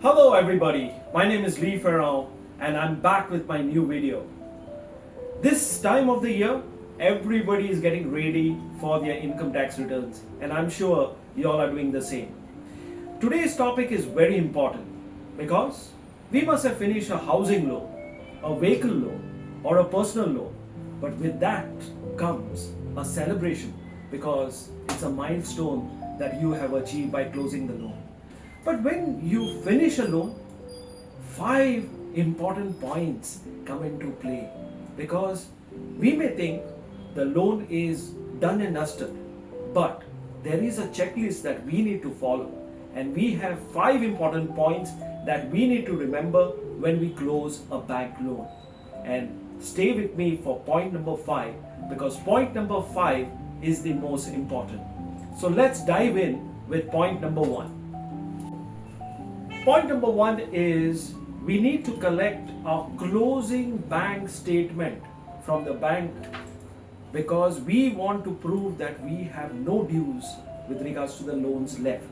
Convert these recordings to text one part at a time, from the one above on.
Hello everybody, my name is Lee Ferrell and I'm back with my new video. This time of the year, everybody is getting ready for their income tax returns and I'm sure you all are doing the same. Today's topic is very important because we must have finished a housing loan, a vehicle loan or a personal loan, but with that comes a celebration because it's a milestone that you have achieved by closing the loan. But when you finish a loan, 5 important points come into play because we may think the loan is done and dusted, but there is a checklist that we need to follow, and we have 5 important points that we need to remember when we close a bank loan. And stay with me for point number 5 because point number 5 is the most important. So let's dive in with point number 1. Point number 1 is we need to collect our closing bank statement from the bank because we want to prove that we have no dues with regards to the loans left.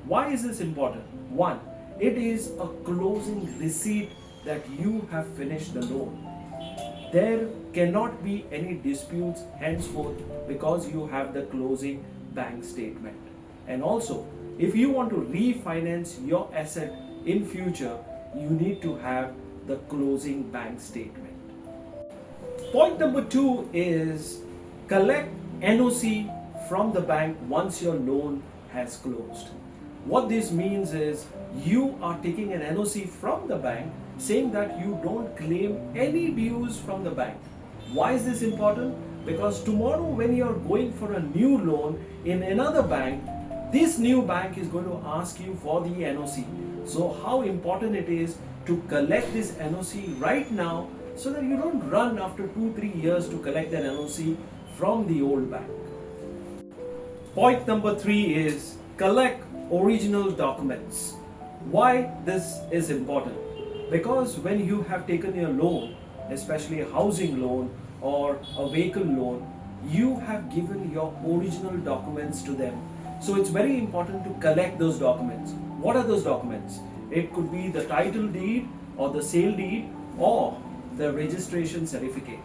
Why is this important? 1. It is a closing receipt that you have finished the loan. There cannot be any disputes henceforth because you have the closing bank statement. And also, if you want to refinance your asset in future, you need to have the closing bank statement. Point number 2 is collect NOC from the bank once your loan has closed. What this means is you are taking an NOC from the bank saying that you don't claim any dues from the bank. Why is this important? Because tomorrow when you are going for a new loan in another bank, this new bank is going to ask you for the NOC. So how important it is to collect this NOC right now so that you don't run after 2-3 years to collect that NOC from the old bank. Point number 3 is collect original documents. Why this is important? Because when you have taken your loan, especially a housing loan or a vehicle loan, you have given your original documents to them. So it's very important to collect those documents. What are those documents? It could be the title deed or the sale deed or the registration certificate.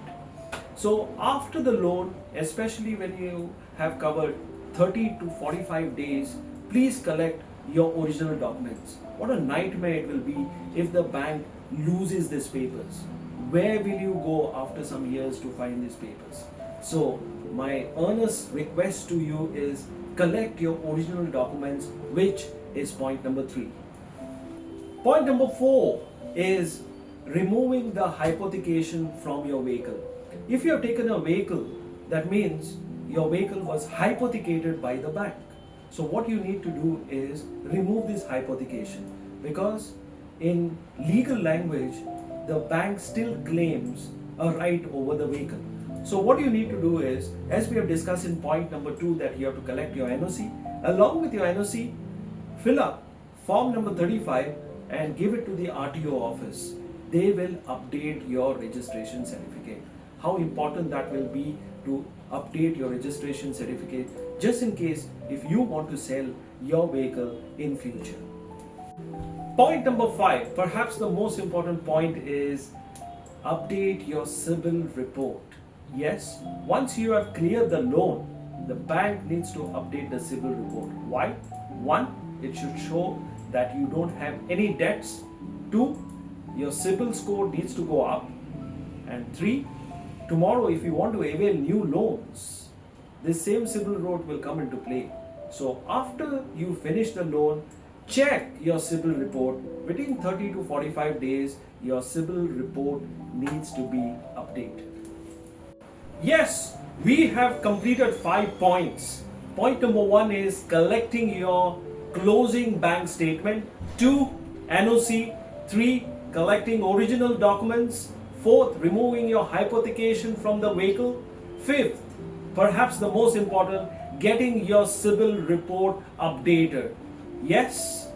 So after the loan, especially when you have covered 30 to 45 days, please collect your original documents. What a nightmare it will be if the bank loses these papers. Where will you go after some years to find these papers? So my earnest request to you is collect your original documents, which is point number 3. Point number 4 is removing the hypothecation from your vehicle. If you have taken a vehicle, that means your vehicle was hypothecated by the bank. So what you need to do is remove this hypothecation because in legal language, the bank still claims a right over the vehicle. So what you need to do is, as we have discussed in point number 2, that you have to collect your NOC. Along with your NOC, fill up form number 35 and give it to the RTO office. They will update your registration certificate. How important that will be to update your registration certificate just in case if you want to sell your vehicle in future. Point number 5, perhaps the most important point, is update your Cibil report. Yes, once you have cleared the loan, the bank needs to update the Cibil report. Why? 1, it should show that you don't have any debts. 2, your Cibil score needs to go up. And 3, tomorrow if you want to avail new loans, this same Cibil report will come into play. So after you finish the loan, check your Cibil report. Within 30 to 45 days, your Cibil report needs to be updated. Yes, we have completed 5 points. Point number 1 is collecting your closing bank statement. 2, NOC. 3, collecting original documents. 4th, removing your hypothecation from the vehicle. 5th, perhaps the most important, getting your Cibil report updated. Yes,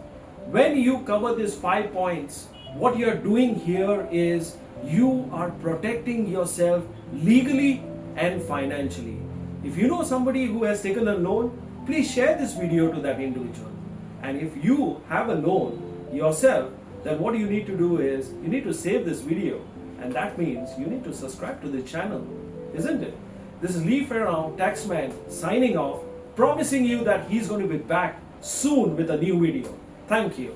when you cover these 5 points, what you are doing here is you are protecting yourself legally and financially. If you know somebody who has taken a loan, please share this video to that individual. And if you have a loan, yourself, then what you need to do is you need to save this video, and that means you need to subscribe to the channel, isn't it? This is Lee Ferrand, Taxman, signing off, promising you that he's going to be back soon with a new video. Thank you.